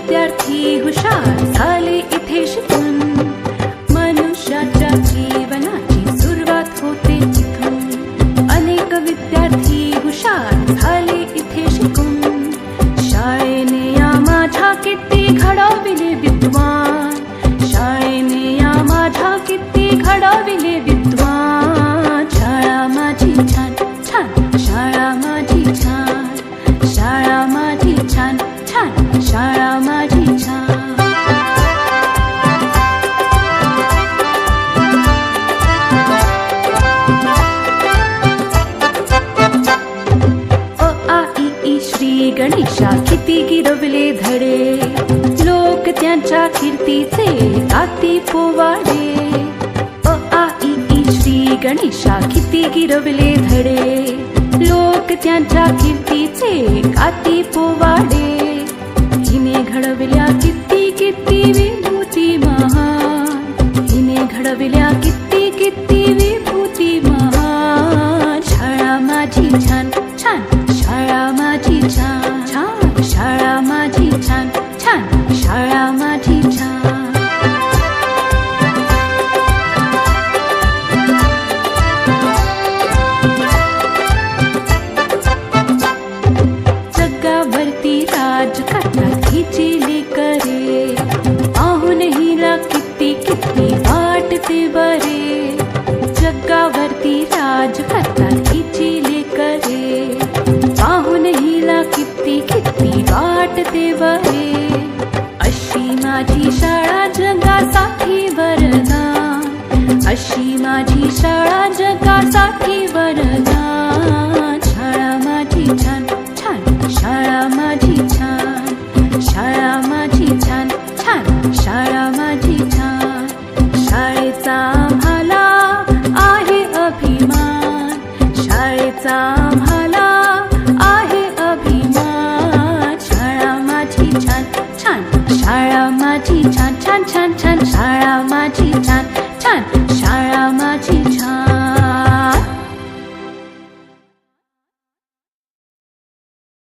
विद्यार्थी हुशार झाले इथे शिकून. मनुष्याच्या जीवनाची सुरुवात होते इथून. अनेक विद्यार्थी हुशार झाले इथे शिकून. शाळेने या माझ्या किती घडविले विद्वान. शाळेने या माझ्या किती घडविले विद्वान. शाळा माझी छान छान, शाळा माझी छान, शाळा माझी छान छान, शाळा माझी छान. अ आ इ ई श्री गणेशा किती गिरवले धडे. लोक त्यांच्या कीर्तीचे गाती पोवाडे. अ आ इ ई श्री गणेशा किती गिरवले धडे. लोक त्यांच्या कीर्तीचे गाती पोवाडे. हिने घडविल्या किती किती विभूती महान. हिने घडविल्या किती किती विभूती महान. शाळा माझी छान छान, शाळा माझी छान छान, शाळा माझी छान छान, शाळा माझी छान. जगावरती राज करतात हिची लेकरे. पाहून हिला किती किती वाटते बरे. जगावरती राज करतात हिची लेकरे. पाहून हिला किती किती वाटते बरे. अशी माझी शाळा जगासाठी